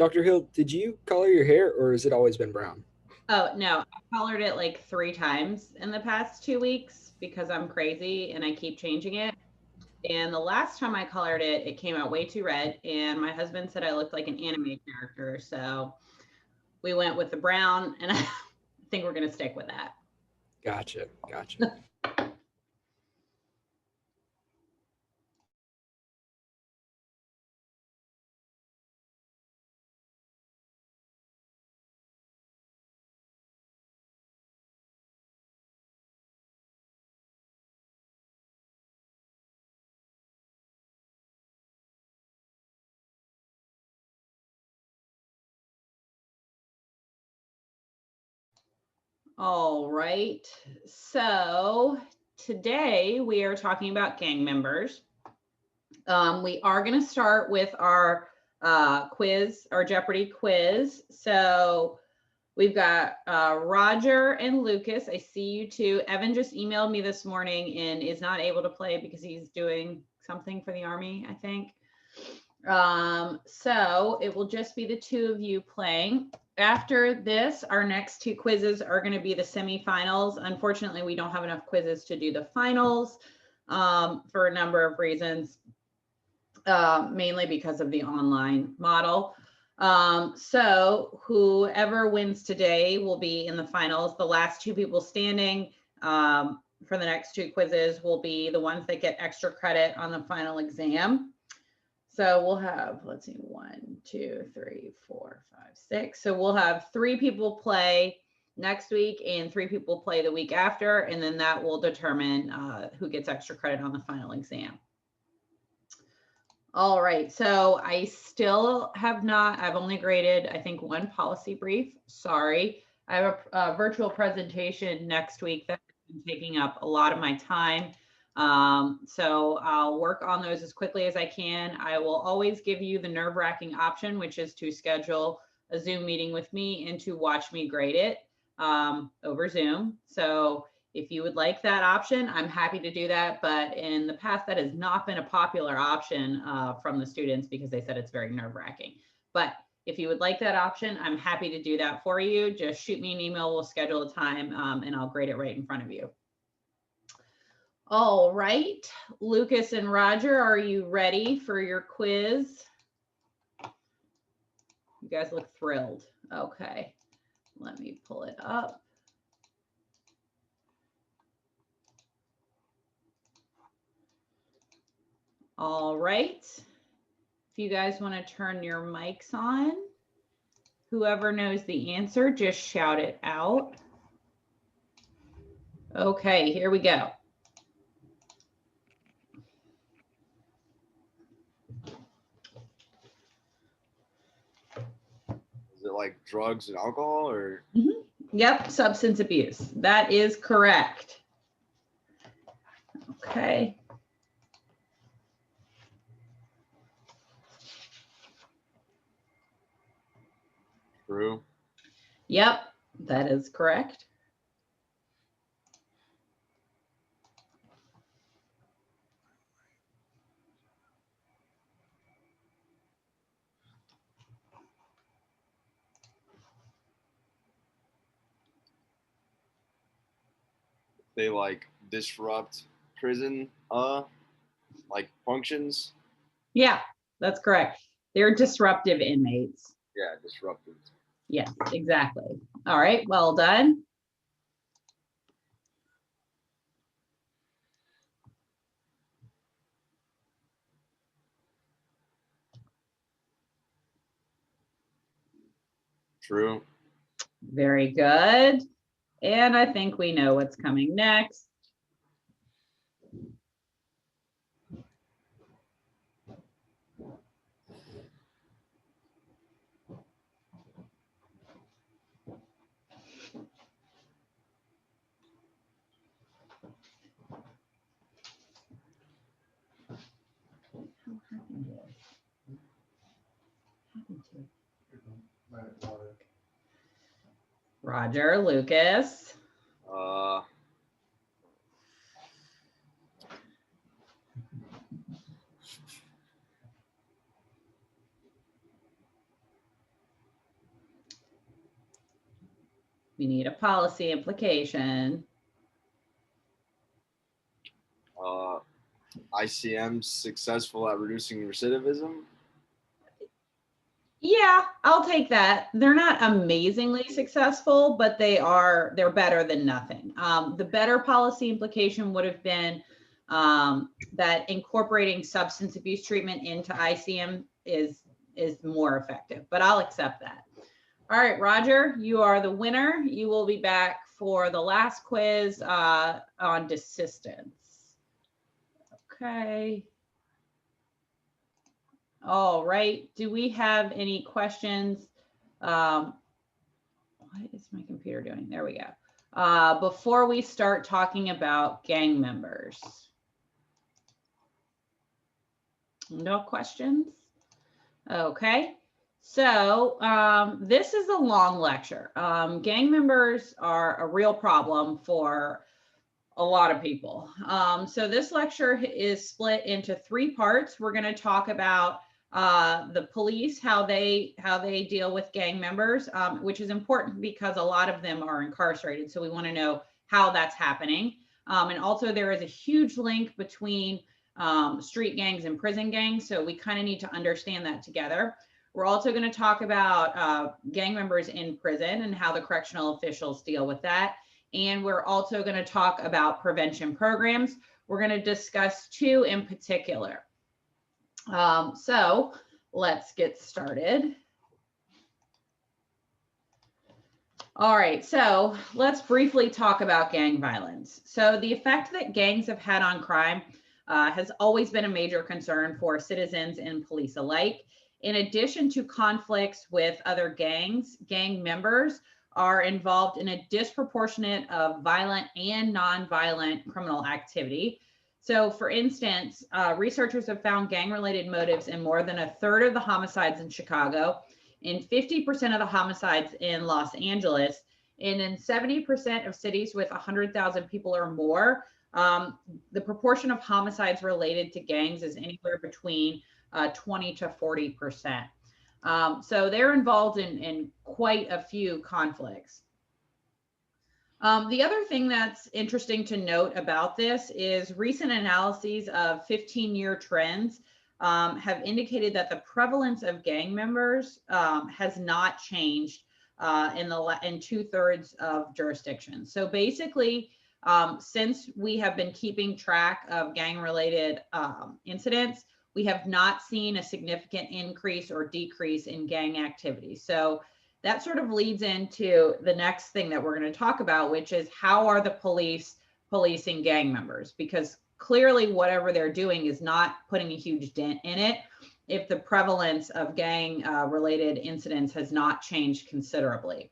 Dr. Hill, did you color your hair or has it always been brown? Oh, no, I colored it like 3 times in the past 2 weeks because I'm crazy and I keep changing it. And the last time I colored it, it came out way too red, and my husband said I looked like an anime character, so we went with the brown, and I think we're gonna stick with that. Gotcha. Gotcha. All right, so today we are talking about gang members. We are gonna start with our quiz, our Jeopardy quiz. So we've got Roger and Lucas. I see you two. Evan just emailed me this morning and is not able to play because he's doing something for the Army, I think. So it will just be the two of you playing. After this, our next two quizzes are going to be the semifinals. Unfortunately, we don't have enough quizzes to do the finals for a number of reasons, mainly because of the online model. So whoever wins today will be in the finals. The last two people standing for the next two quizzes will be the ones that get extra credit on the final exam. So we'll have, let's see, 1, 2, 3, 4, 5, 6. So we'll have 3 people play next week and 3 people play the week after, and then that will determine who gets extra credit on the final exam. All right, so I still have not, I've only graded, I think, 1 policy brief. Sorry. I have a virtual presentation next week that's been taking up a lot of my time. So I'll work on those as quickly as I can. I will always give you the nerve-wracking option, which is to schedule a Zoom meeting with me and to watch me grade it over Zoom. So if you would like that option, I'm happy to do that. But in the past, that has not been a popular option from the students because they said it's very nerve-wracking. But if you would like that option, I'm happy to do that for you. Just shoot me an email. We'll schedule a time and I'll grade it right in front of you. All right, Lucas and Roger, are you ready for your quiz? You guys look thrilled. Okay, let me pull it up. All right. If you guys want to turn your mics on, whoever knows the answer, just shout it out. Okay, here we go. Is it like drugs and alcohol or? Yep, substance abuse. That is correct. Okay. True. Yep, that is correct. They like disrupt prison like functions. Yeah, that's correct. They're disruptive inmates. Yeah, disruptive. Yes, exactly. All right, well done. True. Very good. And I think we know what's coming next. Roger, Lucas. We need a policy implication. ICM successful at reducing recidivism. Yeah, I'll take that. They're not amazingly successful, but they're better than nothing. The better policy implication would have been that incorporating substance abuse treatment into ICM is more effective, but I'll accept that. All right, Roger, you are the winner. You will be back for the last quiz on desistance. Okay. All right. Do we have any questions? What is my computer doing? There we go. Before we start talking about gang members. No questions? Okay. So this is a long lecture. Gang members are a real problem for a lot of people. So this lecture is split into 3 parts. We're going to talk about the police, how they deal with gang members, which is important because a lot of them are incarcerated. So we want to know how that's happening. And also there is a huge link between street gangs and prison gangs. So we kind of need to understand that together. We're also going to talk about gang members in prison and how the correctional officials deal with that. And we're also going to talk about prevention programs. We're going to discuss 2 in particular. So let's get started. All right, so let's briefly talk about gang violence. So the effect that gangs have had on crime has always been a major concern for citizens and police alike. In addition to conflicts with other gangs, gang members are involved in a disproportionate of violent and non-violent criminal activity. So for instance, researchers have found gang-related motives in more than 1/3 of the homicides in Chicago, in 50% of the homicides in Los Angeles, and in 70% of cities with 100,000 people or more. The proportion of homicides related to gangs is anywhere between 20 to 40%. So they're involved in quite a few conflicts. The other thing that's interesting to note about this is recent analyses of 15-year trends have indicated that the prevalence of gang members has not changed in 2/3 of jurisdictions. So basically, since we have been keeping track of gang-related incidents, we have not seen a significant increase or decrease in gang activity. So that sort of leads into the next thing that we're going to talk about, which is how are the police policing gang members? Because clearly whatever they're doing is not putting a huge dent in it if the prevalence of gang related incidents has not changed considerably.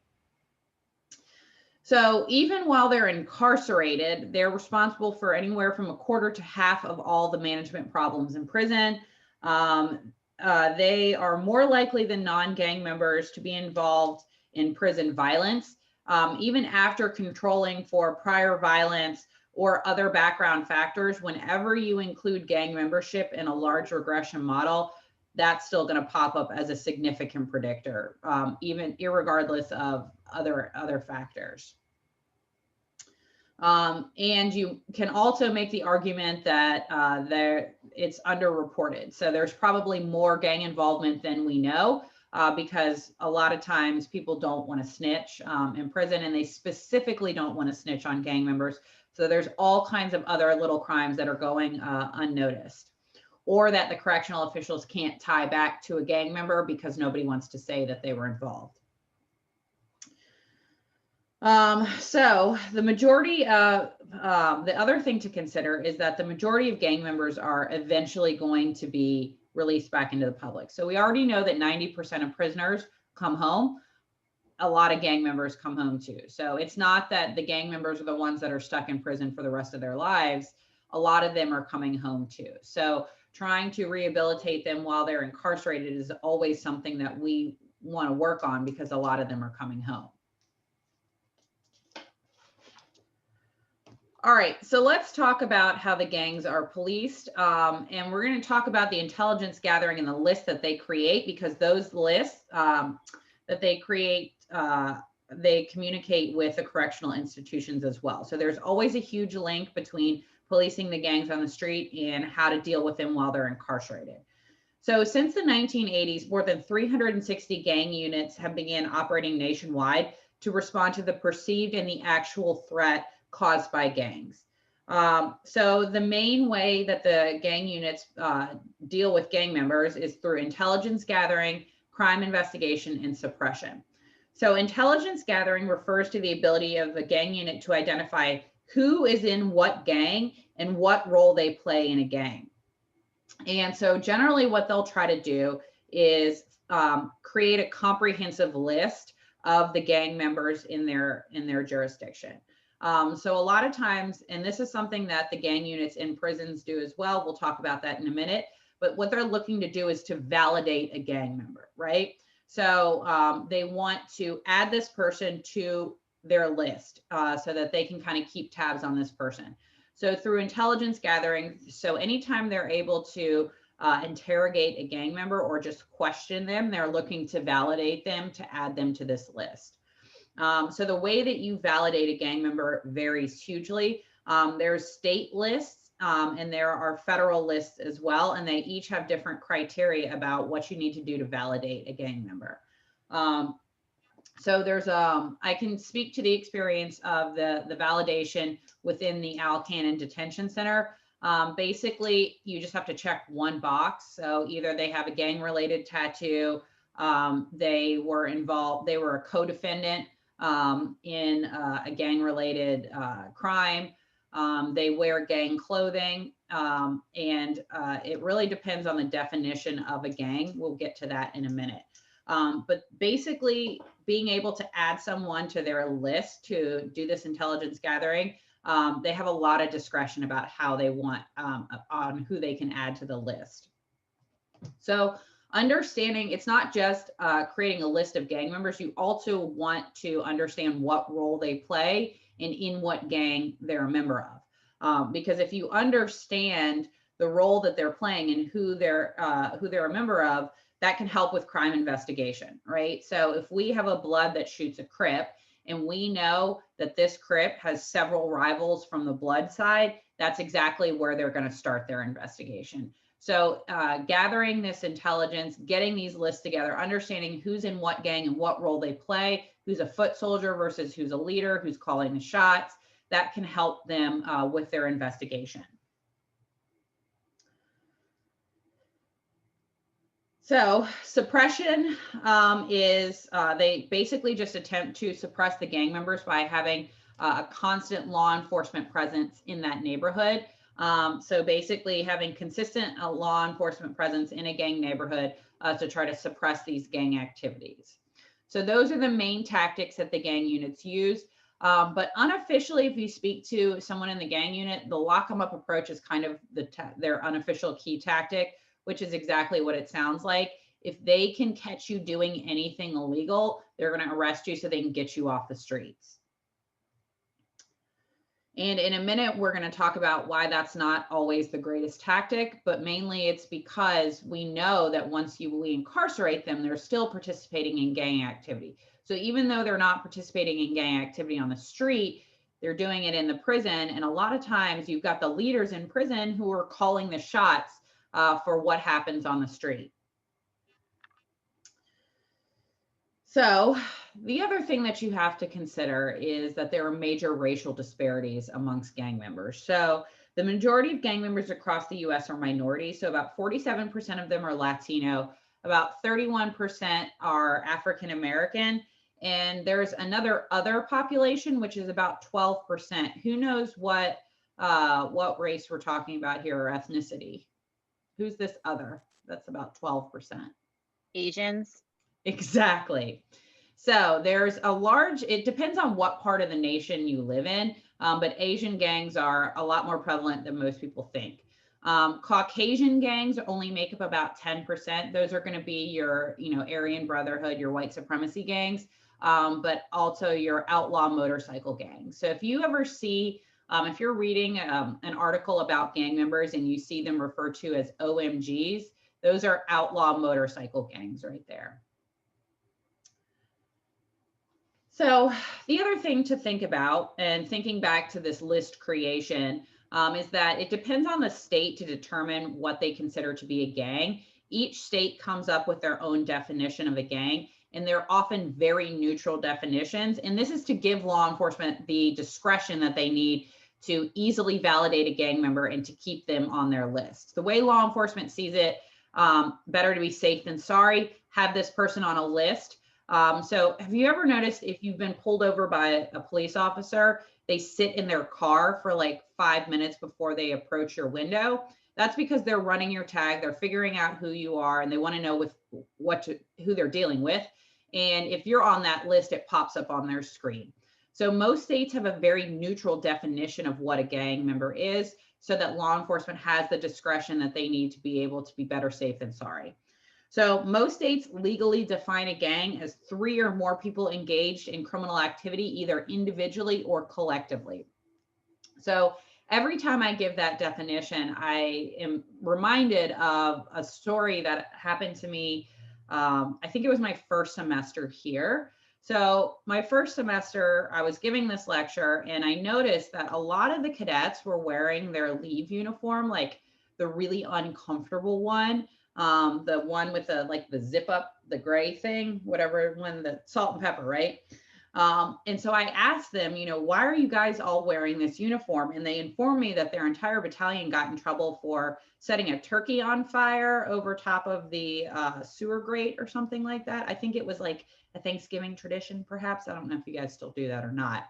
So even while they're incarcerated, they're responsible for anywhere from 1/4 to half of all the management problems in prison. They are more likely than non-gang members to be involved in prison violence, even after controlling for prior violence or other background factors. Whenever you include gang membership in a large regression model, that's still going to pop up as a significant predictor, even irregardless of other factors. And you can also make the argument that it's underreported. So there's probably more gang involvement than we know because a lot of times people don't want to snitch in prison, and they specifically don't want to snitch on gang members. So there's all kinds of other little crimes that are going unnoticed, or that the correctional officials can't tie back to a gang member because nobody wants to say that they were involved. So the majority of, the other thing to consider is that the majority of gang members are eventually going to be released back into the public. So we already know that 90% of prisoners come home. A lot of gang members come home too. So it's not that the gang members are the ones that are stuck in prison for the rest of their lives. A lot of them are coming home too. So trying to rehabilitate them while they're incarcerated is always something that we want to work on because a lot of them are coming home. All right, so let's talk about how the gangs are policed. And we're going to talk about the intelligence gathering and the lists that they create, because those lists that they create they communicate with the correctional institutions as well. So there's always a huge link between policing the gangs on the street and how to deal with them while they're incarcerated. So since the 1980s, more than 360 gang units have begun operating nationwide to respond to the perceived and the actual threat caused by gangs. So the main way that the gang units deal with gang members is through intelligence gathering, crime investigation, and suppression. So intelligence gathering refers to the ability of a gang unit to identify who is in what gang and what role they play in a gang. And so generally what they'll try to do is create a comprehensive list of the gang members in their jurisdiction. So a lot of times, and this is something that the gang units in prisons do as well, we'll talk about that in a minute, but what they're looking to do is to validate a gang member, right? So they want to add this person to their list so that they can kind of keep tabs on this person. So through intelligence gathering, so anytime they're able to interrogate a gang member or just question them, they're looking to validate them to add them to this list. So the way that you validate a gang member varies hugely. There's state lists and there are federal lists as well, and they each have different criteria about what you need to do to validate a gang member. So there's I can speak to the experience of the validation within the Al Cannon Detention Center. Basically, you just have to check one box. So either they have a gang-related tattoo, they were involved, they were a co-defendant in a gang-related crime, they wear gang clothing, and it really depends on the definition of a gang. We'll get to that in a minute. But basically, being able to add someone to their list to do this intelligence gathering, they have a lot of discretion about how they want on who they can add to the list. So understanding, it's not just creating a list of gang members, you also want to understand what role they play and in what gang they're a member of. Because if you understand the role that they're playing and who they're a member of, that can help with crime investigation, right? So if we have a blood that shoots a Crip and we know that this Crip has several rivals from the blood side, that's exactly where they're going to start their investigation. So gathering this intelligence, getting these lists together, understanding who's in what gang and what role they play, who's a foot soldier versus who's a leader, who's calling the shots, that can help them with their investigation. So suppression is they basically just attempt to suppress the gang members by having a constant law enforcement presence in that neighborhood. So basically having consistent law enforcement presence in a gang neighborhood to try to suppress these gang activities. So those are the main tactics that the gang units use. But unofficially, if you speak to someone in the gang unit, the lock 'em up approach is kind of their unofficial key tactic, which is exactly what it sounds like. If they can catch you doing anything illegal, they're going to arrest you so they can get you off the streets. And in a minute, we're going to talk about why that's not always the greatest tactic, but mainly it's because we know that once we incarcerate them, they're still participating in gang activity. So even though they're not participating in gang activity on the street, they're doing it in the prison. And a lot of times you've got the leaders in prison who are calling the shots for what happens on the street. So the other thing that you have to consider is that there are major racial disparities amongst gang members. So the majority of gang members across the US are minorities. So about 47% of them are Latino, about 31% are African American, and there's another other population, which is about 12%. Who knows what race we're talking about here or ethnicity? Who's this other? That's about 12%. Asians. Exactly. So there's a large, it depends on what part of the nation you live in, but Asian gangs are a lot more prevalent than most people think. Caucasian gangs only make up about 10%. Those are going to be your, Aryan Brotherhood, your white supremacy gangs, but also your outlaw motorcycle gangs. So if you ever see, if you're reading an article about gang members and you see them referred to as OMGs, those are outlaw motorcycle gangs right there. So the other thing to think about, and thinking back to this list creation, is that it depends on the state to determine what they consider to be a gang. Each state comes up with their own definition of a gang, and they're often very neutral definitions. And this is to give law enforcement the discretion that they need to easily validate a gang member and to keep them on their list. The way law enforcement sees it, better to be safe than sorry, have this person on a list. So have you ever noticed if you've been pulled over by a police officer, they sit in their car for like 5 minutes before they approach your window? That's because they're running your tag, they're figuring out who you are, and they want to know who they're dealing with. And if you're on that list, it pops up on their screen. So most states have a very neutral definition of what a gang member is, so that law enforcement has the discretion that they need to be able to be better safe than sorry. So most states legally define a gang as 3 or more people engaged in criminal activity, either individually or collectively. So every time I give that definition, I am reminded of a story that happened to me. I think it was my first semester here. So my first semester, I was giving this lecture, and I noticed that a lot of the cadets were wearing their leave uniform, like the really uncomfortable one. The one with the zip up, the gray thing, whatever, when the salt and pepper, right? And so I asked them, why are you guys all wearing this uniform? And they informed me that their entire battalion got in trouble for setting a turkey on fire over top of the sewer grate or something like that. I think it was like a Thanksgiving tradition, perhaps. I don't know if you guys still do that or not.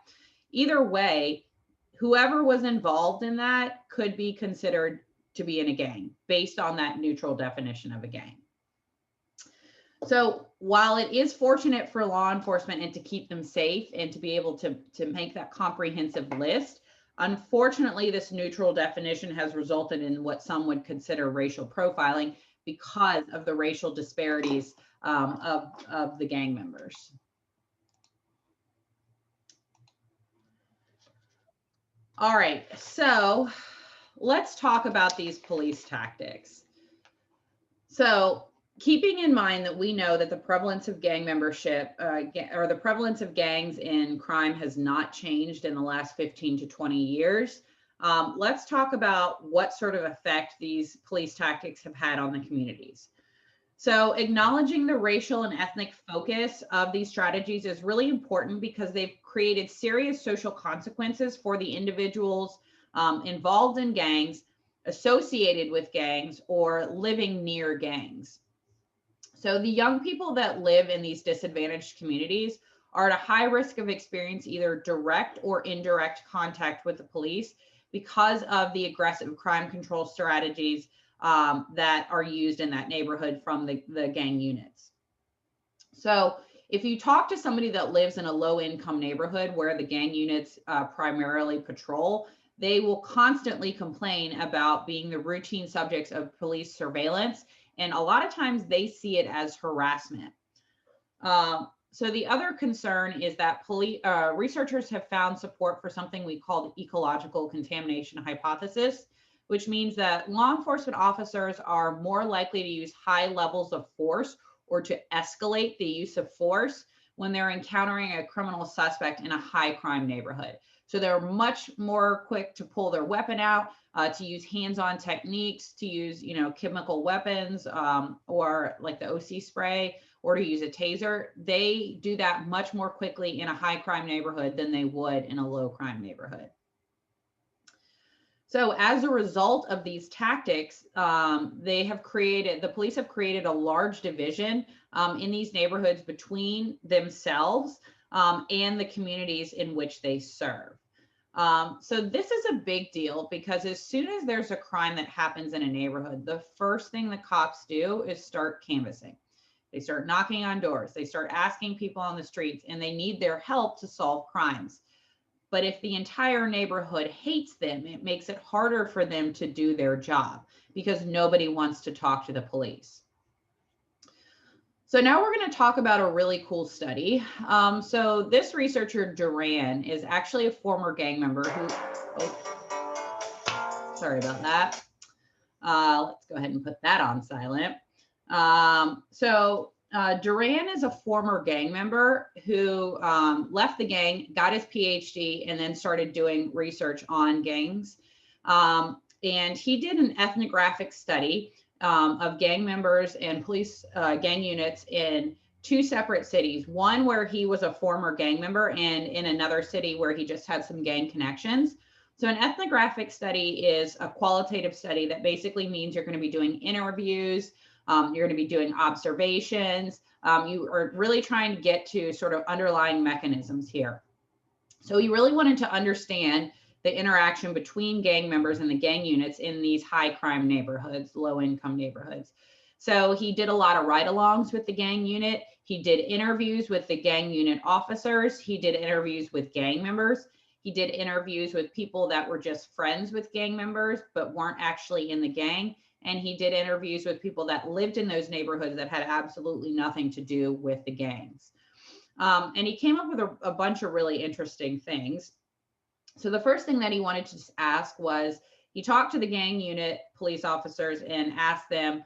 Either way, whoever was involved in that could be considered to be in a gang based on that neutral definition of a gang. So while it is fortunate for law enforcement and to keep them safe and to be able to make that comprehensive list, unfortunately, this neutral definition has resulted in what some would consider racial profiling because of the racial disparities of the gang members. All right, so let's talk about these police tactics. So keeping in mind that we know that the prevalence of gang membership or the prevalence of gangs in crime has not changed in the last 15 to 20 years, let's talk about what sort of effect these police tactics have had on the communities. So acknowledging the racial and ethnic focus of these strategies is really important because they've created serious social consequences for the individuals involved in gangs, associated with gangs, or living near gangs. So the young people that live in these disadvantaged communities are at a high risk of experiencing either direct or indirect contact with the police because of the aggressive crime control strategies that are used in that neighborhood from the gang units. So if you talk to somebody that lives in a low income neighborhood where the gang units primarily patrol, they will constantly complain about being the routine subjects of police surveillance. And a lot of times they see it as harassment. So the other concern is that researchers have found support for something we call the ecological contamination hypothesis, which means that law enforcement officers are more likely to use high levels of force or to escalate the use of force when they're encountering a criminal suspect in a high crime neighborhood. So they're much more quick to pull their weapon out, to use hands-on techniques, to use, chemical weapons or like the OC spray, or to use a taser. They do that much more quickly in a high crime neighborhood than they would in a low crime neighborhood. So as a result of these tactics, the police have created a large division in these neighborhoods between themselves and the communities in which they serve. So this is a big deal because as soon as there's a crime that happens in a neighborhood, the first thing the cops do is start canvassing. They start knocking on doors. They start asking people on the streets, and they need their help to solve crimes. But if the entire neighborhood hates them, it makes it harder for them to do their job because nobody wants to talk to the police. So now we're going to talk about a really cool study. So this researcher, Duran, is actually a former gang member who, sorry about that. Let's go ahead and put that on silent. So Duran is a former gang member who left the gang, got his PhD, and then started doing research on gangs. And he did an ethnographic study of gang members and police gang units in 2 separate cities, one where he was a former gang member and in another city where he just had some gang connections. So an ethnographic study is a qualitative study that basically means you're going to be doing interviews, you're going to be doing observations. You are really trying to get to sort of underlying mechanisms here. So he really wanted to understand the interaction between gang members and the gang units in these high crime neighborhoods, low income neighborhoods. So he did a lot of ride-alongs with the gang unit. He did interviews with the gang unit officers. He did interviews with gang members. He did interviews with people that were just friends with gang members, but weren't actually in the gang. And he did interviews with people that lived in those neighborhoods that had absolutely nothing to do with the gangs. And he came up with a bunch of really interesting things. So the first thing that he wanted to ask was, he talked to the gang unit police officers and asked them,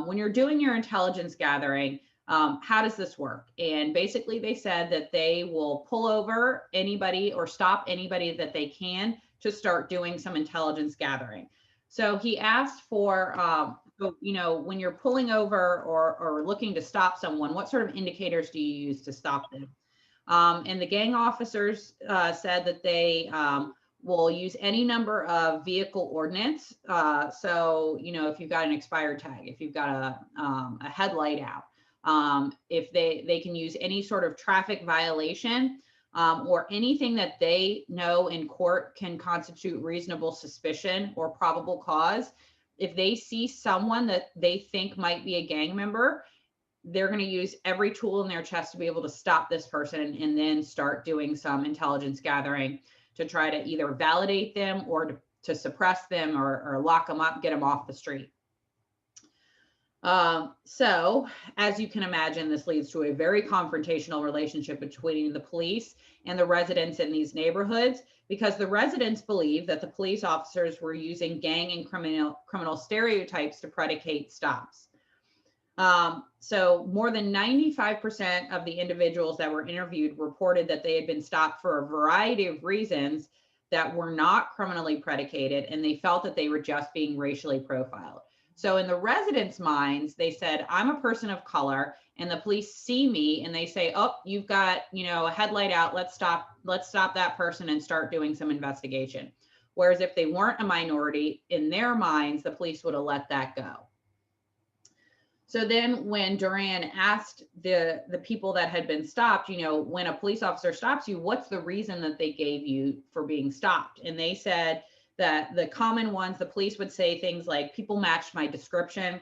when you're doing your intelligence gathering, how does this work? And basically they said that they will pull over anybody or stop anybody that they can to start doing some intelligence gathering. So he asked for, when you're pulling over or looking to stop someone, what sort of indicators do you use to stop them? And the gang officers said that they will use any number of vehicle ordnance. So, if you've got an expired tag, if you've got a headlight out, if they can use any sort of traffic violation, or anything that they know in court can constitute reasonable suspicion or probable cause. If they see someone that they think might be a gang member, they're going to use every tool in their chest to be able to stop this person and then start doing some intelligence gathering to try to either validate them or to suppress them or lock them up, get them off the street. So as you can imagine, this leads to a very confrontational relationship between the police and the residents in these neighborhoods, because the residents believe that the police officers were using gang and criminal stereotypes to predicate stops. So more than 95% of the individuals that were interviewed reported that they had been stopped for a variety of reasons that were not criminally predicated, and they felt that they were just being racially profiled. So in the residents' minds, they said, I'm a person of color, and the police see me and they say, oh, you've got, a headlight out. Let's stop that person and start doing some investigation. Whereas if they weren't a minority, in their minds, the police would have let that go. So then when Duran asked the people that had been stopped, when a police officer stops you, what's the reason that they gave you for being stopped? And they said that the common ones, the police would say things like, people matched my description.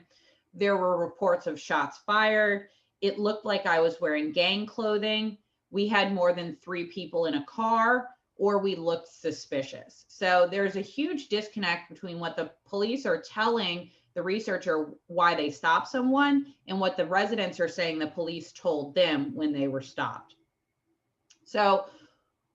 There were reports of shots fired. It looked like I was wearing gang clothing. We had more than 3 people in a car, or we looked suspicious. So there's a huge disconnect between what the police are telling the researcher why they stopped someone and what the residents are saying the police told them when they were stopped. So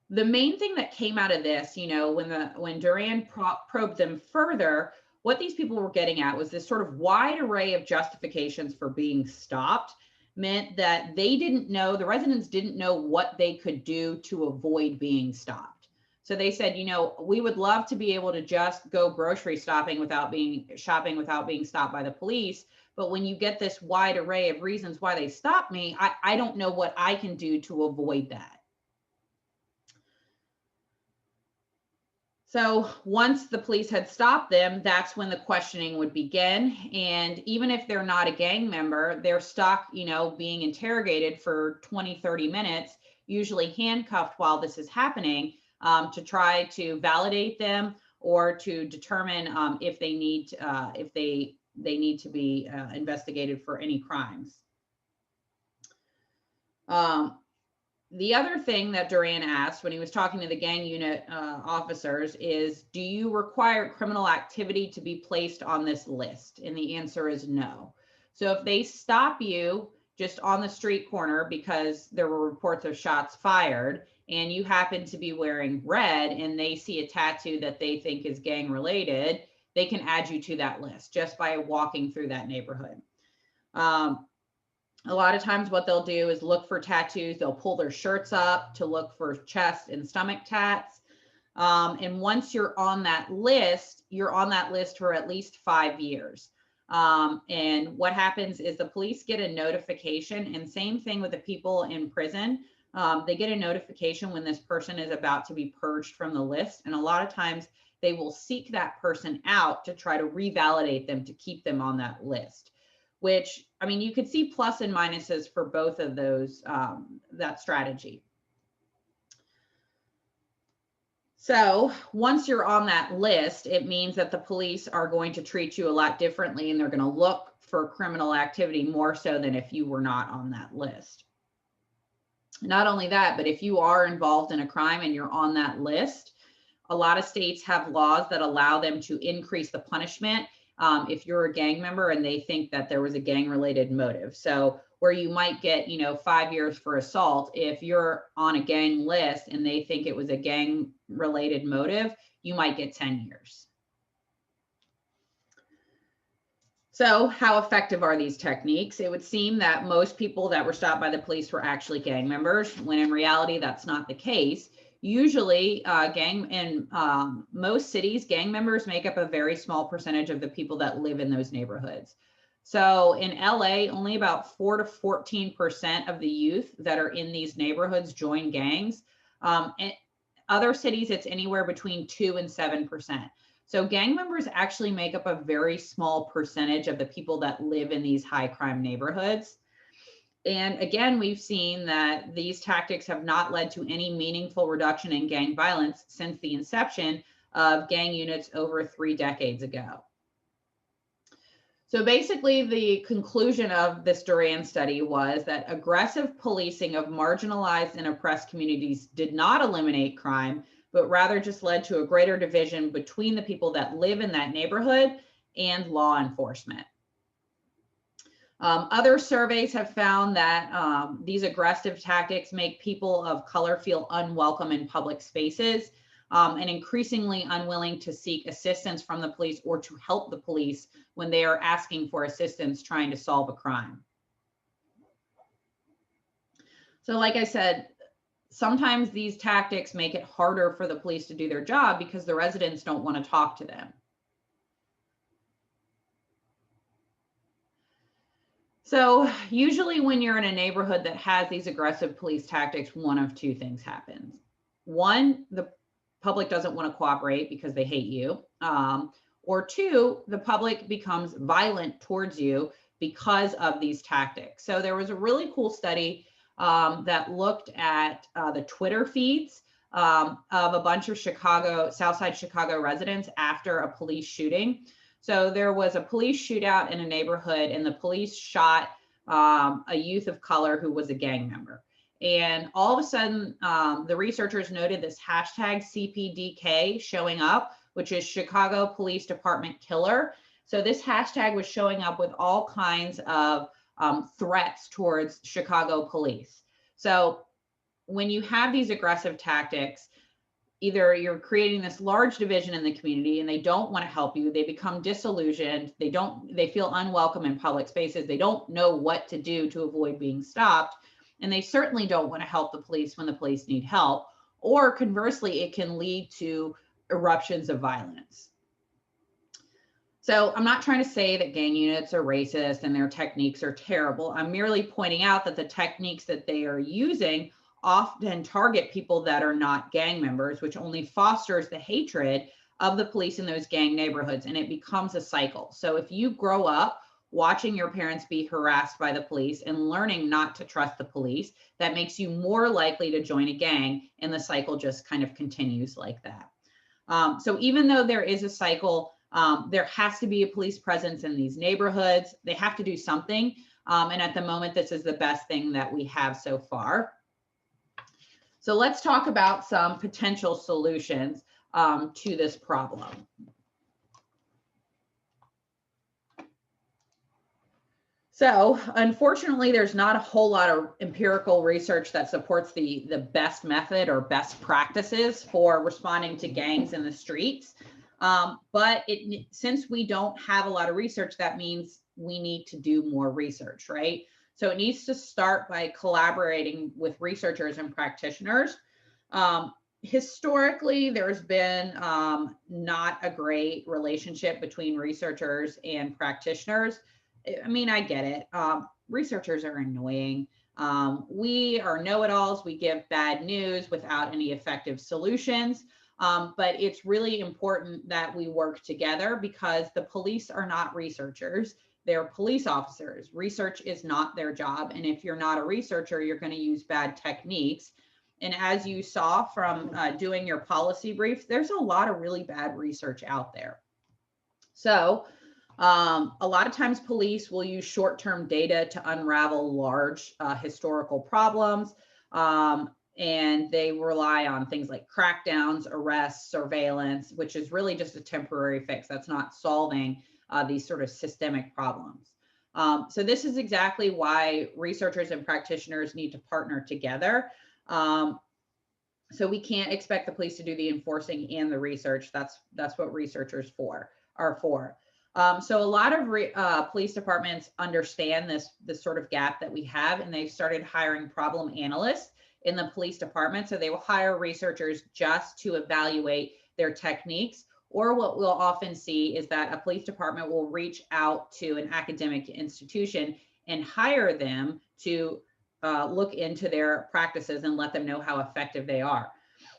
the main thing that came out of this, when Duran probed them further, what these people were getting at was this sort of wide array of justifications for being stopped meant that the residents didn't know what they could do to avoid being stopped. So they said, we would love to be able to just go grocery shopping without being stopped by the police. But when you get this wide array of reasons why they stopped me, I don't know what I can do to avoid that. So once the police had stopped them, that's when the questioning would begin. And even if they're not a gang member, they're stuck, being interrogated for 20, 30 minutes, usually handcuffed while this is happening, to try to validate them or to determine if they need to be investigated for any crimes. The other thing that Duran asked when he was talking to the gang unit officers is, do you require criminal activity to be placed on this list? And the answer is no. So if they stop you just on the street corner because there were reports of shots fired and you happen to be wearing red and they see a tattoo that they think is gang related, they can add you to that list just by walking through that neighborhood. A lot of times what they'll do is look for tattoos. They'll pull their shirts up to look for chest and stomach tats. And once you're on that list, you're on that list for at least 5 years. And what happens is the police get a notification, and same thing with the people in prison. They get a notification when this person is about to be purged from the list. And a lot of times they will seek that person out to try to revalidate them to keep them on that list. Which, I mean, you could see plus and minuses for both of those, that strategy. So once you're on that list, it means that the police are going to treat you a lot differently, and they're going to look for criminal activity more so than if you were not on that list. Not only that, but if you are involved in a crime and you're on that list, a lot of states have laws that allow them to increase the punishment if you're a gang member and they think that there was a gang related motive. So where you might get, 5 years for assault, if you're on a gang list and they think it was a gang related motive, you might get 10 years. So how effective are these techniques? It would seem that most people that were stopped by the police were actually gang members, when in reality, that's not the case. Usually in most cities, gang members make up a very small percentage of the people that live in those neighborhoods. So in LA, only about 4 to 14% of the youth that are in these neighborhoods join gangs. In other cities, it's anywhere between 2 and 7%. So gang members actually make up a very small percentage of the people that live in these high crime neighborhoods. And again, we've seen that these tactics have not led to any meaningful reduction in gang violence since the inception of gang units over 3 decades ago. So basically, the conclusion of this Duran study was that aggressive policing of marginalized and oppressed communities did not eliminate crime, but rather just led to a greater division between the people that live in that neighborhood and law enforcement. Other surveys have found that these aggressive tactics make people of color feel unwelcome in public spaces and increasingly unwilling to seek assistance from the police or to help the police when they are asking for assistance trying to solve a crime. So like I said, sometimes these tactics make it harder for the police to do their job because the residents don't want to talk to them. So usually when you're in a neighborhood that has these aggressive police tactics, one of 2 things happens. One, the public doesn't want to cooperate because they hate you. Or 2, the public becomes violent towards you because of these tactics. So there was a really cool study that looked at the Twitter feeds of a bunch of Southside Chicago residents after a police shooting. So there was a police shootout in a neighborhood, and the police shot a youth of color who was a gang member. And all of a sudden, the researchers noted this hashtag CPDK showing up, which is Chicago Police Department Killer. So this hashtag was showing up with all kinds of threats towards Chicago police. So when you have these aggressive tactics, either you're creating this large division in the community and they don't want to help you, they become disillusioned, they feel unwelcome in public spaces, they don't know what to do to avoid being stopped, and they certainly don't want to help the police when the police need help, or conversely, it can lead to eruptions of violence. So I'm not trying to say that gang units are racist and their techniques are terrible. I'm merely pointing out that the techniques that they are using often target people that are not gang members, which only fosters the hatred of the police in those gang neighborhoods, and it becomes a cycle. So if you grow up watching your parents be harassed by the police and learning not to trust the police, that makes you more likely to join a gang, and the cycle just kind of continues like that. So even though there is a cycle, there has to be a police presence in these neighborhoods. They have to do something. And at the moment, this is the best thing that we have so far. So let's talk about some potential solutions to this problem. So unfortunately, there's not a whole lot of empirical research that supports the best method or best practices for responding to gangs in the streets. But since we don't have a lot of research, that means we need to do more research, right? So it needs to start by collaborating with researchers and practitioners. Historically, there's been not a great relationship between researchers and practitioners. I mean, I get it. Researchers are annoying. We are know-it-alls. We give bad news without any effective solutions. But it's really important that we work together because the police are not researchers. They're police officers. Research is not their job. And if you're not a researcher, you're going to use bad techniques. And as you saw from doing your policy brief, there's a lot of really bad research out there. So a lot of times police will use short-term data to unravel large historical problems. And they rely on things like crackdowns, arrests, surveillance, which is really just a temporary fix. That's not solving these sort of systemic problems. So this is exactly why researchers and practitioners need to partner together. So we can't expect the police to do the enforcing and the research. That's what researchers are for. So a lot of police departments understand this sort of gap that we have, and they've started hiring problem analysts in the police department. So they will hire researchers just to evaluate their techniques. Or what we'll often see is that a police department will reach out to an academic institution and hire them to look into their practices and let them know how effective they are.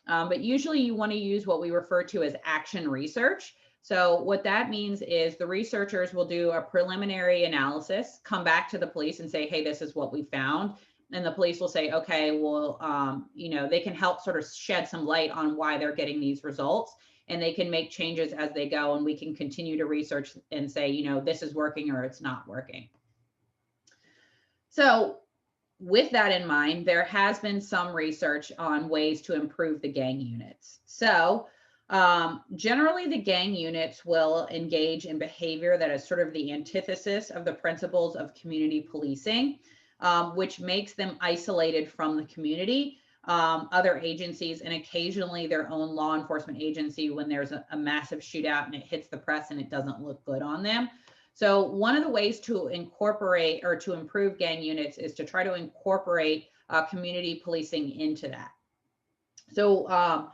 But usually you want to use what we refer to as action research. So what that means is the researchers will do a preliminary analysis, come back to the police and say, hey, this is what we found. And the police will say, okay, well, they can help sort of shed some light on why they're getting these results, and they can make changes as they go, and we can continue to research and say, this is working or it's not working. So with that in mind, there has been some research on ways to improve the gang units. So generally the gang units will engage in behavior that is sort of the antithesis of the principles of community policing, which makes them isolated from the community, other agencies, and occasionally their own law enforcement agency when there's a massive shootout and it hits the press and it doesn't look good on them. So one of the ways to incorporate or to improve gang units is to try to incorporate community policing into that. So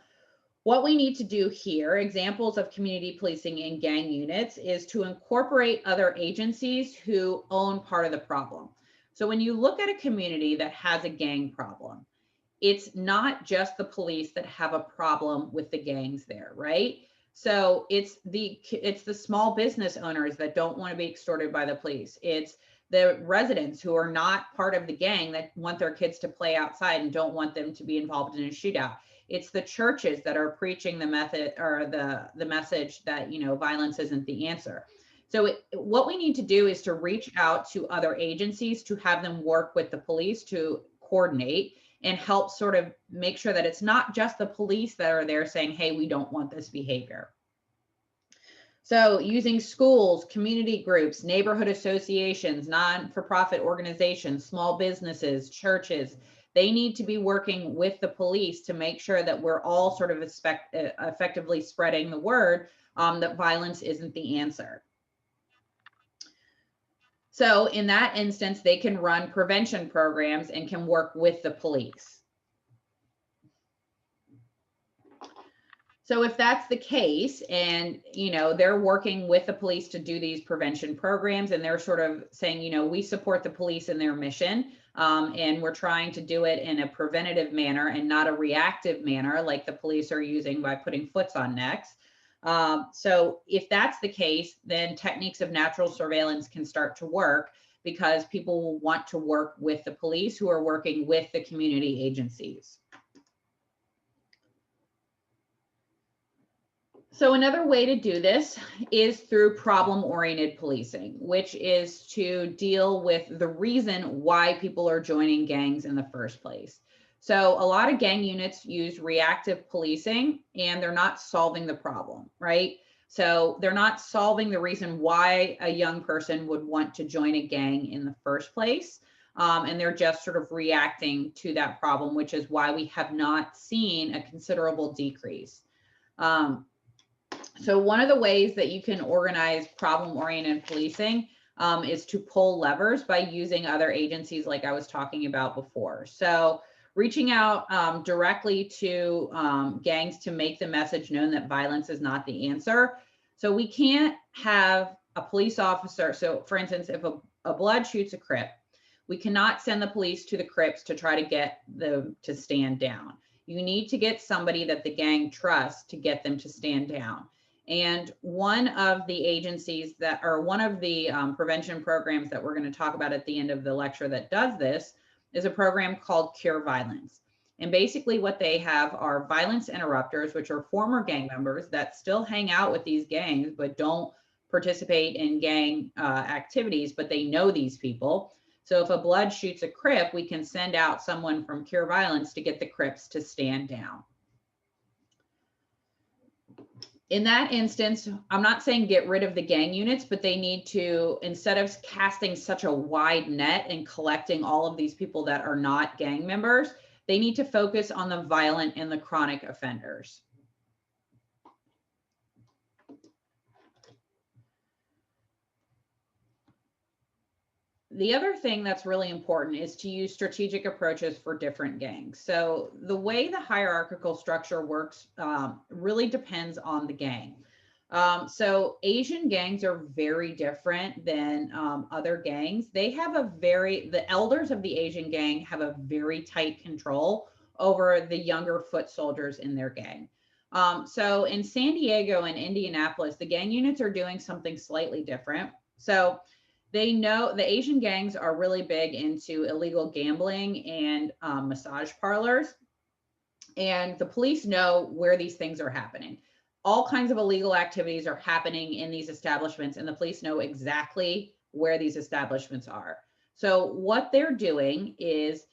what we need to do here, examples of community policing in gang units, is to incorporate other agencies who own part of the problem. So when you look at a community that has a gang problem, it's not just the police that have a problem with the gangs there, right? So it's the small business owners that don't want to be extorted by the police. It's the residents who are not part of the gang that want their kids to play outside and don't want them to be involved in a shootout. It's the churches that are preaching the method or the message that, violence isn't the answer. So what we need to do is to reach out to other agencies to have them work with the police to coordinate and help sort of make sure that it's not just the police that are there saying, hey, we don't want this behavior. So using schools, community groups, neighborhood associations, non-for-profit organizations, small businesses, churches, they need to be working with the police to make sure that we're all sort of effectively spreading the word that violence isn't the answer. So in that instance, they can run prevention programs and can work with the police. So if that's the case and, they're working with the police to do these prevention programs and they're sort of saying, we support the police in their mission and we're trying to do it in a preventative manner and not a reactive manner like the police are using by putting foots on necks. So if that's the case, then techniques of natural surveillance can start to work because people will want to work with the police who are working with the community agencies. So another way to do this is through problem-oriented policing, which is to deal with the reason why people are joining gangs in the first place. So a lot of gang units use reactive policing and they're not solving the problem, right? So they're not solving the reason why a young person would want to join a gang in the first place. And they're just sort of reacting to that problem, which is why we have not seen a considerable decrease. So one of the ways that you can organize problem-oriented policing is to pull levers by using other agencies like I was talking about before. So reaching out directly to gangs to make the message known that violence is not the answer. So we can't have a police officer. So for instance, if a blood shoots a Crip, we cannot send the police to the Crips to try to get them to stand down. You need to get somebody that the gang trusts to get them to stand down. And one of the agencies that, or one of the prevention programs that we're going to talk about at the end of the lecture that does this is a program called Cure Violence. And basically what they have are violence interrupters, which are former gang members that still hang out with these gangs, but don't participate in gang activities, but they know these people. So if a blood shoots a Crip, we can send out someone from Cure Violence to get the Crips to stand down. In that instance, I'm not saying get rid of the gang units, but they need to, instead of casting such a wide net and collecting all of these people that are not gang members, they need to focus on the violent and the chronic offenders. The other thing that's really important is to use strategic approaches for different gangs. So the way the hierarchical structure works really depends on the gang. So Asian gangs are very different than other gangs. They have the elders of the Asian gang have a very tight control over the younger foot soldiers in their gang. So in San Diego and Indianapolis, the gang units are doing something slightly different. So they know the Asian gangs are really big into illegal gambling and massage parlors. And the police know where these things are happening. All kinds of illegal activities are happening in these establishments, and the police know exactly where these establishments are. So what they're doing is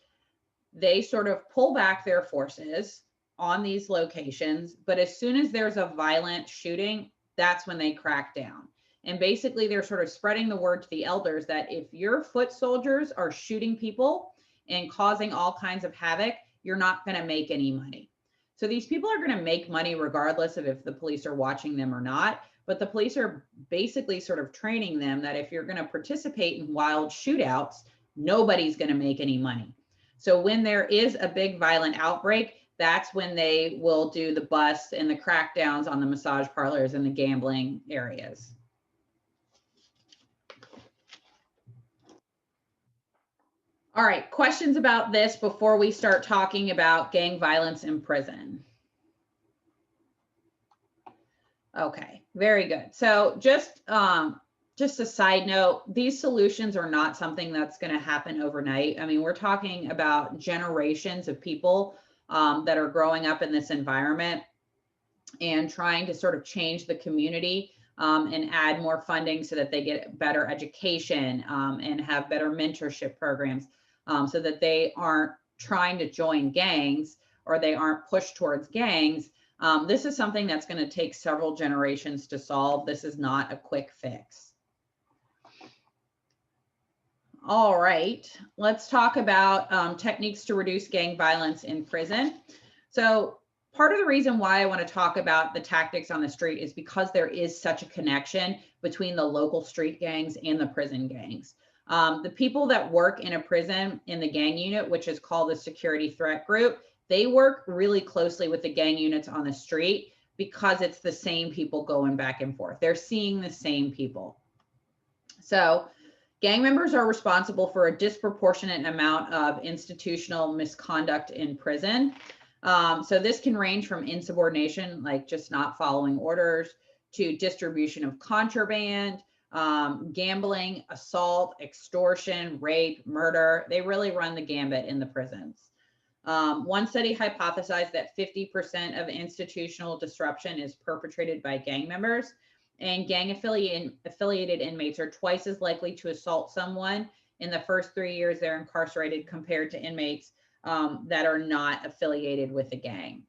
they sort of pull back their forces on these locations, but as soon as there's a violent shooting, that's when they crack down. And basically they're sort of spreading the word to the elders that if your foot soldiers are shooting people and causing all kinds of havoc, you're not going to make any money. So these people are going to make money regardless of if the police are watching them or not. But the police are basically sort of training them that if you're going to participate in wild shootouts, nobody's going to make any money. So when there is a big violent outbreak, that's when they will do the busts and the crackdowns on the massage parlors and the gambling areas. All right, questions about this before we start talking about gang violence in prison? Okay, very good. So just a side note, these solutions are not something that's going to happen overnight. I mean, we're talking about generations of people that are growing up in this environment and trying to sort of change the community and add more funding so that they get better education and have better mentorship programs. So that they aren't trying to join gangs or they aren't pushed towards gangs. This is something that's going to take several generations to solve. This is not a quick fix. All right, let's talk about techniques to reduce gang violence in prison. So part of the reason why I want to talk about the tactics on the street is because there is such a connection between the local street gangs and the prison gangs. The people that work in a prison in the gang unit, which is called the security threat group, they work really closely with the gang units on the street because it's the same people going back and forth. They're seeing the same people. So gang members are responsible for a disproportionate amount of institutional misconduct in prison. So this can range from insubordination, like just not following orders, to distribution of contraband, gambling, assault, extortion, rape, murder. They really run the gambit in the prisons. One study hypothesized that 50% of institutional disruption is perpetrated by gang members, and gang affiliated inmates are twice as likely to assault someone in the first 3 years they're incarcerated compared to inmates that are not affiliated with a gang.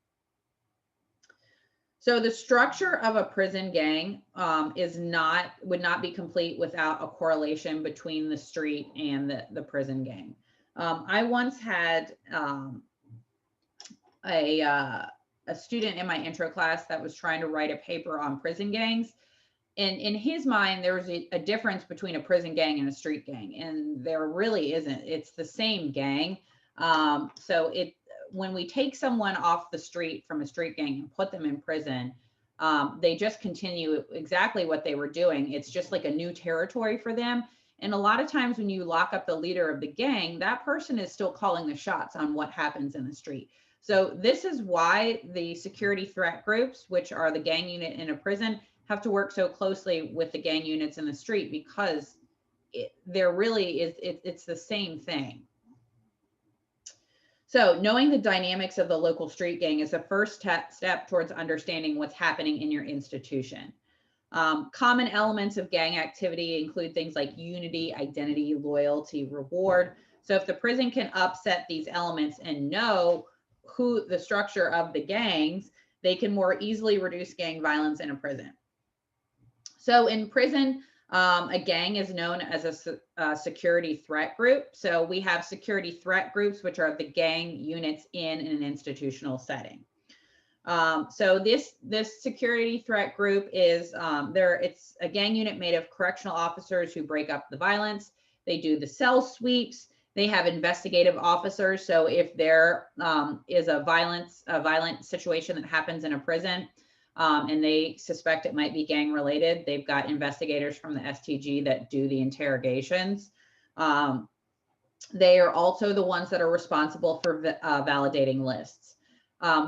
So the structure of a prison gang would not be complete without a correlation between the street and the prison gang. I once had a student in my intro class that was trying to write a paper on prison gangs. in his mind, there's a difference between a prison gang and a street gang, and there really isn't. It's the same gang. So when we take someone off the street from a street gang and put them in prison, they just continue exactly what they were doing. It's just like a new territory for them. And a lot of times when you lock up the leader of the gang, that person is still calling the shots on what happens in the street. So this is why the security threat groups, which are the gang unit in a prison, have to work so closely with the gang units in the street, because there really is, it's the same thing. So knowing the dynamics of the local street gang is the first step towards understanding what's happening in your institution. Common elements of gang activity include things like unity, identity, loyalty, reward. So if the prison can upset these elements and know who the structure of the gangs, they can more easily reduce gang violence in a prison. So in prison, a gang is known as a security threat group. So we have security threat groups, which are the gang units in an institutional setting. So this security threat group is it's a gang unit made of correctional officers who break up the violence. They do the cell sweeps. They have investigative officers. So if there is a violent situation that happens in a prison, and they suspect it might be gang related, they've got investigators from the STG that do the interrogations. They are also the ones that are responsible for validating lists.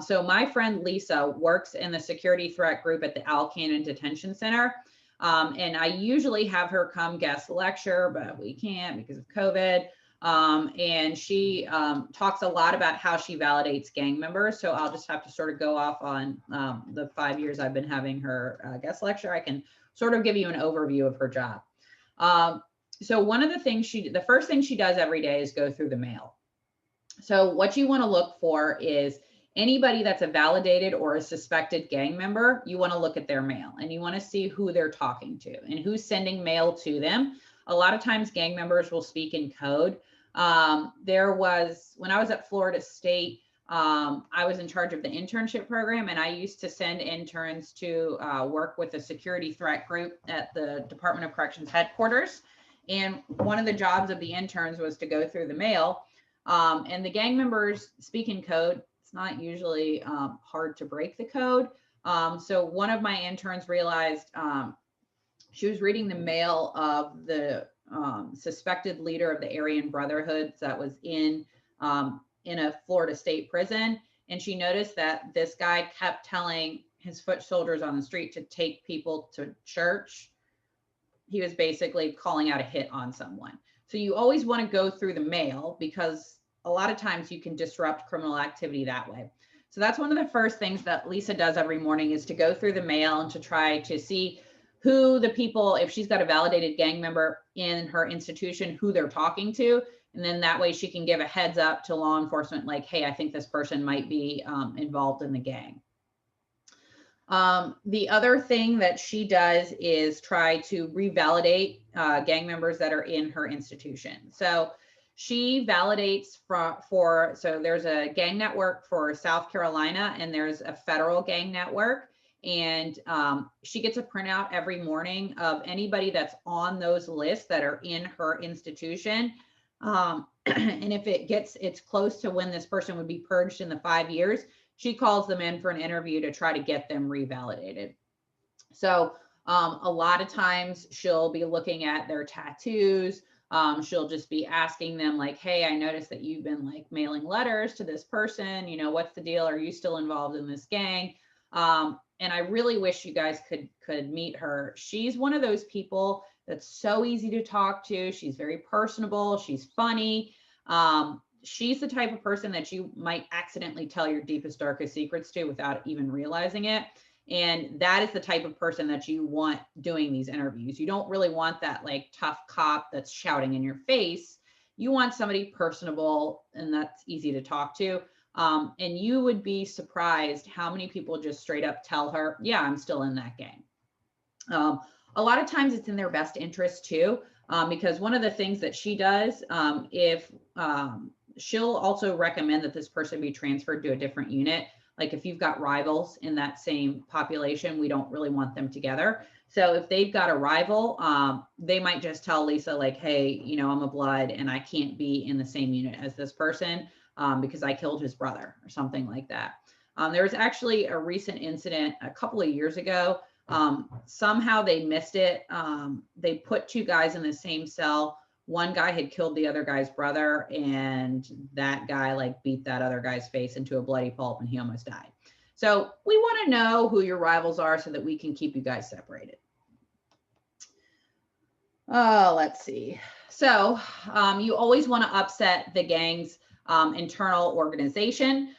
So my friend Lisa works in the security threat group at the Al Cannon Detention Center. And I usually have her come guest lecture, but we can't because of COVID. And she talks a lot about how she validates gang members. So I'll just have to sort of go off on the 5 years I've been having her guest lecture. I can sort of give you an overview of her job. So one of the things the first thing she does every day is go through the mail. So what you want to look for is anybody that's a validated or a suspected gang member. You want to look at their mail and you want to see who they're talking to and who's sending mail to them. A lot of times gang members will speak in code. When I was at Florida State, I was in charge of the internship program, and I used to send interns to work with a security threat group at the Department of Corrections headquarters. And one of the jobs of the interns was to go through the mail, and the gang members speak in code. It's not usually hard to break the code. So one of my interns realized she was reading the mail of the suspected leader of the Aryan Brotherhood that was in a Florida State prison. And she noticed that this guy kept telling his foot soldiers on the street to take people to church. He was basically calling out a hit on someone. So you always want to go through the mail because a lot of times you can disrupt criminal activity that way. So that's one of the first things that Lisa does every morning, is to go through the mail and to try to see who the people, if she's got a validated gang member in her institution, who they're talking to. And then that way she can give a heads up to law enforcement, like, hey, I think this person might be involved in the gang. The other thing that she does is try to revalidate gang members that are in her institution. So she validates so there's a gang network for South Carolina and there's a federal gang network. And she gets a printout every morning of anybody that's on those lists that are in her institution. And if it's close to when this person would be purged in the 5 years, she calls them in for an interview to try to get them revalidated. So a lot of times she'll be looking at their tattoos. She'll just be asking them like, hey, I noticed that you've been like mailing letters to this person. You know, what's the deal? Are you still involved in this gang? And I really wish you guys could meet her. She's one of those people that's so easy to talk to. She's very personable. She's funny. She's the type of person that you might accidentally tell your deepest, darkest secrets to without even realizing it. And that is the type of person that you want doing these interviews. You don't really want that like tough cop that's shouting in your face. You want somebody personable and that's easy to talk to. And you would be surprised how many people just straight up tell her, yeah, I'm still in that gang. A lot of times it's in their best interest too, because one of the things that she does, she'll also recommend that this person be transferred to a different unit. Like if you've got rivals in that same population, we don't really want them together. So if they've got a rival, they might just tell Lisa like, hey, you know, I'm a blood and I can't be in the same unit as this person because I killed his brother or something like that. There was actually a recent incident a couple of years ago. Somehow they missed it. They put two guys in the same cell. One guy had killed the other guy's brother, and that guy like beat that other guy's face into a bloody pulp and he almost died. So we want to know who your rivals are so that we can keep you guys separated. Oh, let's see. So you always want to upset the gang's internal organization.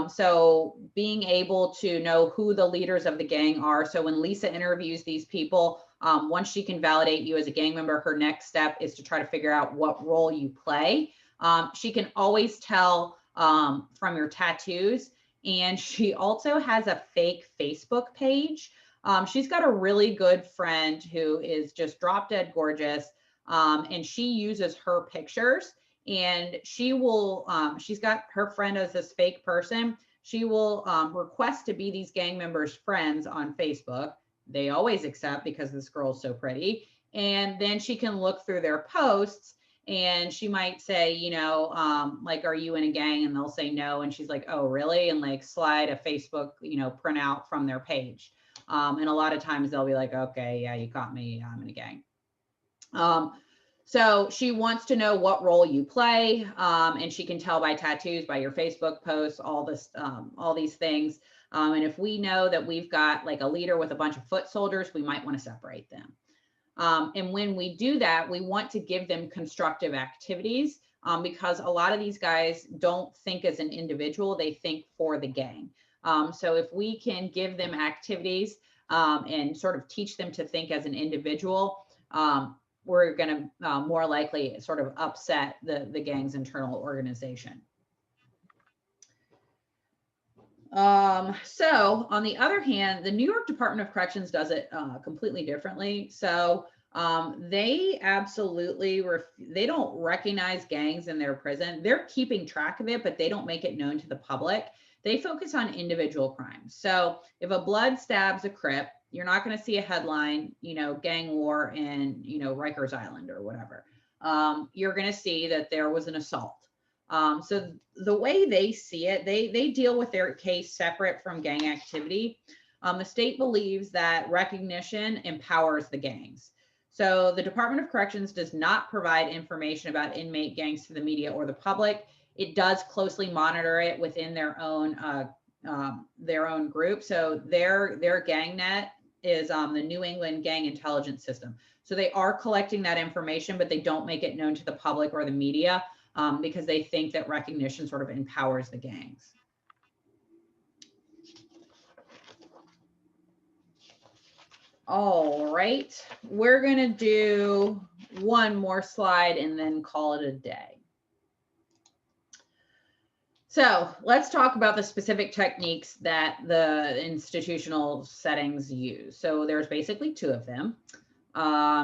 So being able to know who the leaders of the gang are. So when Lisa interviews these people, once she can validate you as a gang member, her next step is to try to figure out what role you play. She can always tell from your tattoos. And she also has a fake Facebook page. She's got a really good friend who is just drop dead gorgeous. And she uses her pictures. And she will, she's got her friend as this fake person. She will request to be these gang members' friends on Facebook. They always accept because this girl's so pretty. And then she can look through their posts and she might say, you know, like, are you in a gang? And they'll say no. And she's like, oh, really? And like slide a Facebook, you know, printout from their page. And a lot of times they'll be like, okay, yeah, you caught me. I'm in a gang. So she wants to know what role you play, and she can tell by tattoos, by your Facebook posts, all this, all these things. And if we know that we've got like a leader with a bunch of foot soldiers, we might want to separate them. And when we do that, we want to give them constructive activities because a lot of these guys don't think as an individual, they think for the gang. So if we can give them activities and sort of teach them to think as an individual, we're going to more likely sort of upset the gang's internal organization. So on the other hand, the New York Department of Corrections does it completely differently. So they absolutely, they don't recognize gangs in their prison. They're keeping track of it, but they don't make it known to the public. They focus on individual crimes. So if a blood stabs a Crip, you're not going to see a headline, you know, gang war in, you know, Rikers Island or whatever. You're going to see that there was an assault. So the way they see it, they deal with their case separate from gang activity. The state believes that recognition empowers the gangs. So the Department of Corrections does not provide information about inmate gangs to the media or the public. It does closely monitor it within their own group. So their gang net is the New England Gang Intelligence System. So they are collecting that information, but they don't make it known to the public or the media because they think that recognition sort of empowers the gangs. All right, we're gonna do one more slide and then call it a day. So let's talk about the specific techniques that the institutional settings use. So there's basically two of them,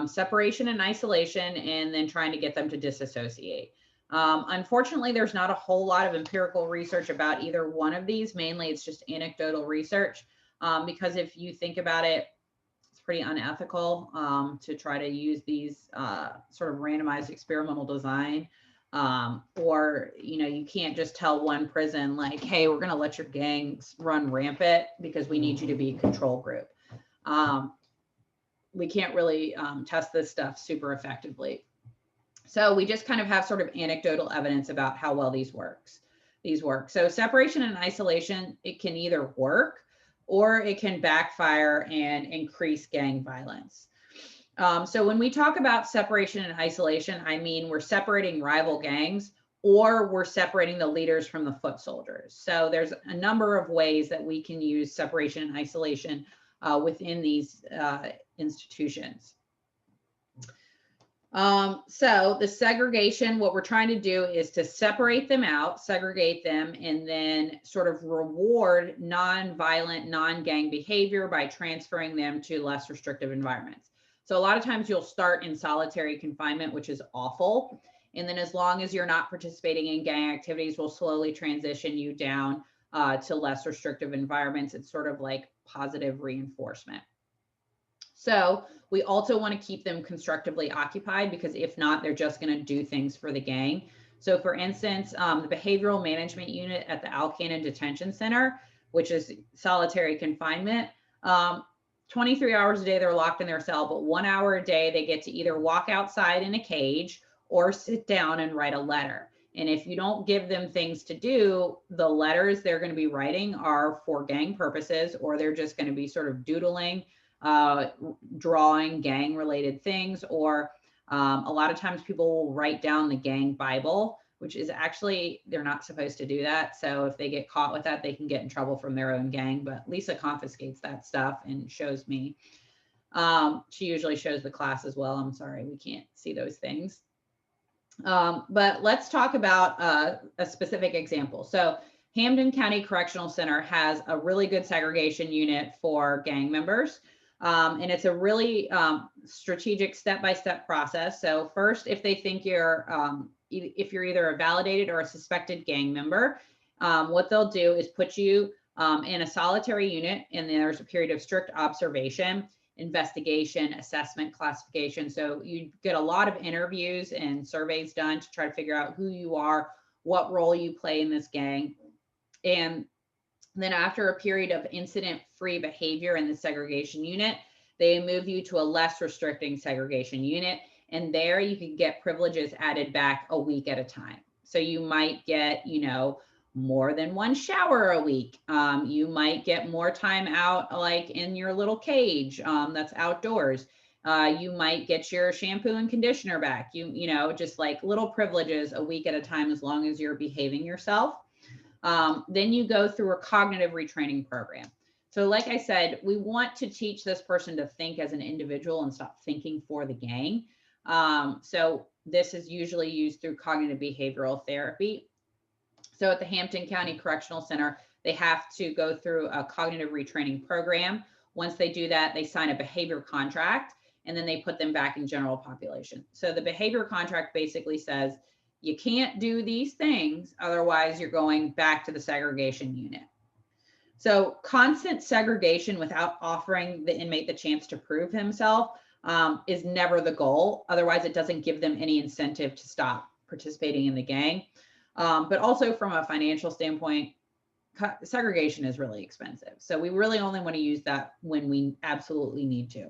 separation and isolation, and then trying to get them to disassociate. Unfortunately, there's not a whole lot of empirical research about either one of these. Mainly, it's just anecdotal research because if you think about it, it's pretty unethical to try to use these sort of randomized experimental design. Or, you know, you can't just tell one prison like, hey, we're going to let your gangs run rampant because we need you to be a control group. We can't really test this stuff super effectively. So we just kind of have sort of anecdotal evidence about how well these work. So separation and isolation, it can either work or it can backfire and increase gang violence. So when we talk about separation and isolation, I mean, we're separating rival gangs or we're separating the leaders from the foot soldiers. So there's a number of ways that we can use separation and isolation within these institutions. So the segregation, what we're trying to do is to separate them out, segregate them, and then sort of reward non-violent, non-gang behavior by transferring them to less restrictive environments. So a lot of times you'll start in solitary confinement, which is awful. And then as long as you're not participating in gang activities, we'll slowly transition you down to less restrictive environments. It's sort of like positive reinforcement. So we also want to keep them constructively occupied, because if not, they're just going to do things for the gang. So for instance, the behavioral management unit at the Alcannon Detention Center, which is solitary confinement, 23 hours a day, they're locked in their cell, but 1 hour a day, they get to either walk outside in a cage or sit down and write a letter. And if you don't give them things to do, the letters they're going to be writing are for gang purposes, or they're just going to be sort of doodling, drawing gang related things, or a lot of times people will write down the gang Bible, which is actually, they're not supposed to do that. So if they get caught with that, they can get in trouble from their own gang. But Lisa confiscates that stuff and shows me. She usually shows the class as well. I'm sorry, we can't see those things. But let's talk about a specific example. So Hampden County Correctional Center has a really good segregation unit for gang members. And it's a really strategic step-by-step process. So first, if they think if you're either a validated or a suspected gang member, what they'll do is put you in a solitary unit, and there's a period of strict observation, investigation, assessment, classification. So you get a lot of interviews and surveys done to try to figure out who you are, what role you play in this gang. And then after a period of incident-free behavior in the segregation unit, they move you to a less restricting segregation unit. And there you can get privileges added back a week at a time. So you might get, more than one shower a week. You might get more time out, like in your little cage that's outdoors. You might get your shampoo and conditioner back. Just like little privileges a week at a time, as long as you're behaving yourself. Then you go through a cognitive retraining program. So like I said, we want to teach this person to think as an individual and stop thinking for the gang. So this is usually used through cognitive behavioral therapy. So at the Hampden County Correctional Center, they have to go through a cognitive retraining program. Once they do that, they sign a behavior contract, and then they put them back in general population. So the behavior contract basically says, you can't do these things, otherwise you're going back to the segregation unit. So constant segregation without offering the inmate the chance to prove himself is never the goal. Otherwise, it doesn't give them any incentive to stop participating in the gang. But also from a financial standpoint, segregation is really expensive. So we really only want to use that when we absolutely need to.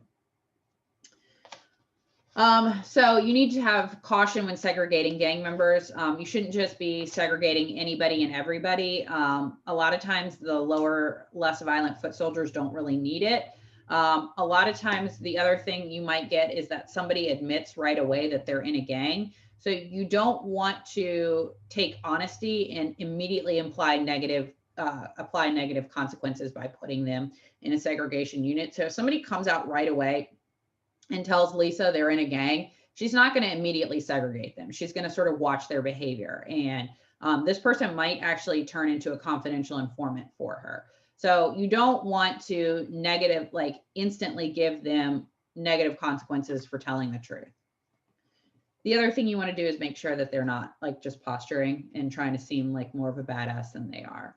So you need to have caution when segregating gang members. You shouldn't just be segregating anybody and everybody. A lot of times the lower, less violent foot soldiers don't really need it. A lot of times the other thing you might get is that somebody admits right away that they're in a gang. So you don't want to take honesty and immediately apply negative consequences by putting them in a segregation unit. So if somebody comes out right away and tells Lisa they're in a gang, she's not going to immediately segregate them. She's going to sort of watch their behavior. And this person might actually turn into a confidential informant for her. So you don't want to instantly give them negative consequences for telling the truth. The other thing you want to do is make sure that they're not like just posturing and trying to seem like more of a badass than they are.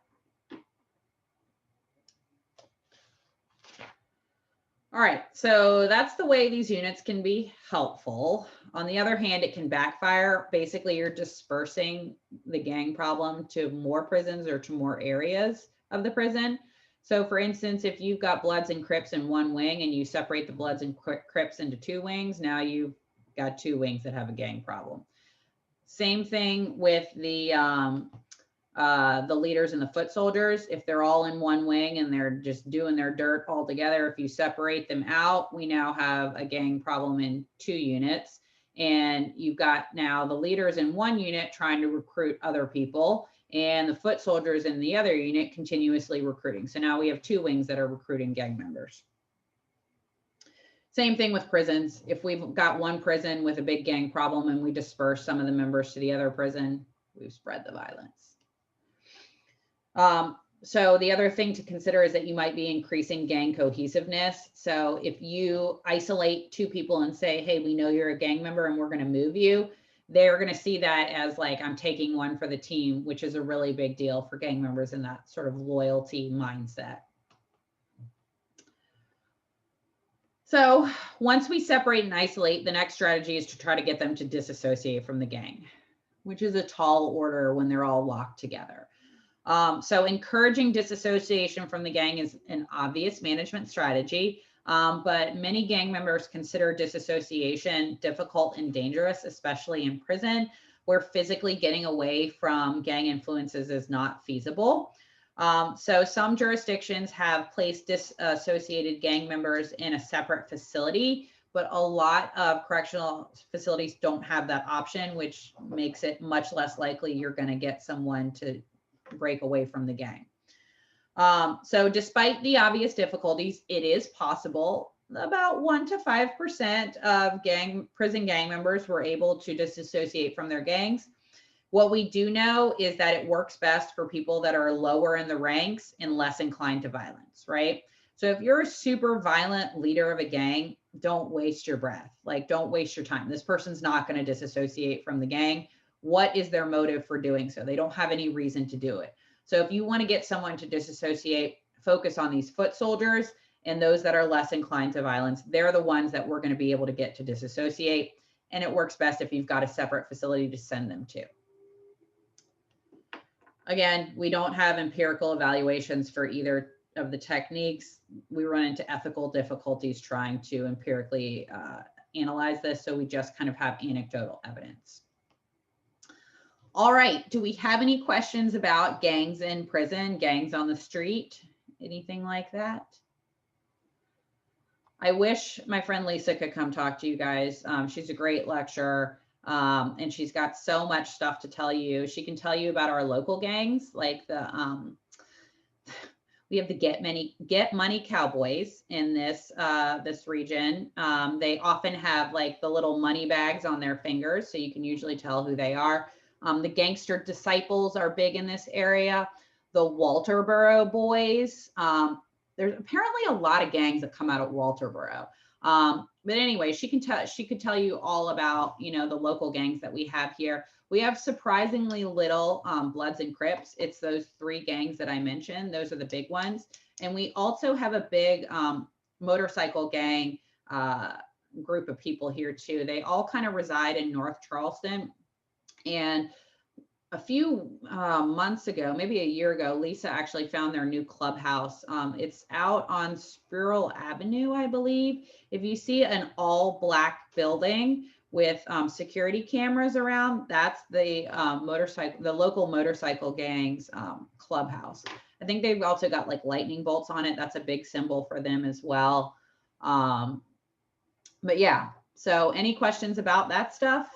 All right, so that's the way these units can be helpful. On the other hand, it can backfire. Basically, you're dispersing the gang problem to more prisons or to more areas of the prison. So for instance, if you've got Bloods and Crips in one wing and you separate the Bloods and Crips into two wings, now you've got two wings that have a gang problem. Same thing with the leaders and the foot soldiers. If they're all in one wing and they're just doing their dirt all together, if you separate them out, we now have a gang problem in two units. And you've got now the leaders in one unit trying to recruit other people, and the foot soldiers in the other unit continuously recruiting. So now we have two wings that are recruiting gang members. Same thing with prisons. If we've got one prison with a big gang problem and we disperse some of the members to the other prison, we've spread the violence. So the other thing to consider is that you might be increasing gang cohesiveness. So if you isolate two people and say, hey, we know you're a gang member and we're going to move you, they're going to see that as like, I'm taking one for the team, which is a really big deal for gang members in that sort of loyalty mindset. So once we separate and isolate, the next strategy is to try to get them to disassociate from the gang, which is a tall order when they're all locked together. So encouraging disassociation from the gang is an obvious management strategy, but many gang members consider disassociation difficult and dangerous, especially in prison, where physically getting away from gang influences is not feasible. So some jurisdictions have placed disassociated gang members in a separate facility, but a lot of correctional facilities don't have that option, which makes it much less likely you're going to get someone to break away from the gang. So despite the obvious difficulties, it is possible. About 1 to 5% of prison gang members were able to disassociate from their gangs. What we do know is that it works best for people that are lower in the ranks and less inclined to violence, right? So if you're a super violent leader of a gang, don't waste your breath. Like, don't waste your time. This person's not going to disassociate from the gang. What is their motive for doing so? They don't have any reason to do it. So if you want to get someone to disassociate, focus on these foot soldiers and those that are less inclined to violence. They're the ones that we're going to be able to get to disassociate. And it works best if you've got a separate facility to send them to. Again, we don't have empirical evaluations for either of the techniques. We run into ethical difficulties trying to empirically analyze this. So we just kind of have anecdotal evidence. All right, do we have any questions about gangs in prison, gangs on the street, anything like that? I wish my friend Lisa could come talk to you guys. She's a great lecturer, and she's got so much stuff to tell you. She can tell you about our local gangs, like the we have the Get Money Cowboys in this this region. They often have like the little money bags on their fingers, so you can usually tell who they are. The Gangster Disciples are big in this area. The Walterboro Boys. There's apparently a lot of gangs that come out of Walterboro. But anyway, she could tell you all about, you know, the local gangs that we have here. We have surprisingly little Bloods and Crips. It's those 3 gangs that I mentioned. Those are the big ones. And we also have a big motorcycle gang group of people here too. They all kind of reside in North Charleston. And a few months ago, maybe a year ago, Lisa actually found their new clubhouse. It's out on Spruill Avenue, I believe. If you see an all black building with security cameras around, that's the local motorcycle gangs clubhouse. I think they've also got like lightning bolts on it. That's a big symbol for them as well. But yeah, so any questions about that stuff?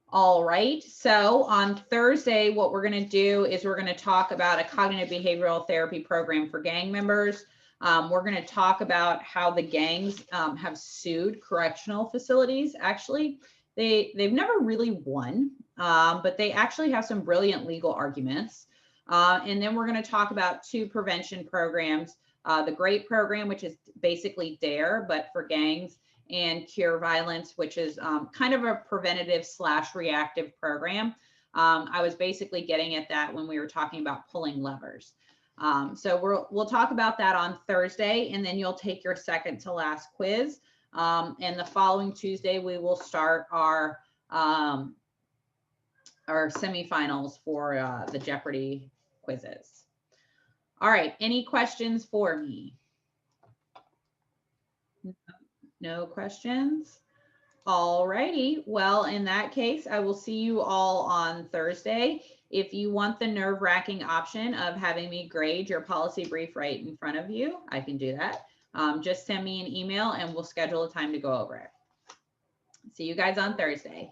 All right, so on Thursday, what we're going to do is we're going to talk about a cognitive behavioral therapy program for gang members. We're going to talk about how the gangs have sued correctional facilities. Actually, they've never really won, but they actually have some brilliant legal arguments. And then we're going to talk about 2 prevention programs, the GREAT program, which is basically DARE, but for gangs, and Cure Violence, which is kind of a preventative / reactive program. I was basically getting at that when we were talking about pulling levers. So we'll talk about that on Thursday, and then you'll take your second to last quiz. And the following Tuesday, we will start our semifinals for the Jeopardy quizzes. All right, any questions for me? No questions? All righty. Well, in that case, I will see you all on Thursday. If you want the nerve-wracking option of having me grade your policy brief right in front of you, I can do that. Just send me an email and we'll schedule a time to go over it. See you guys on Thursday.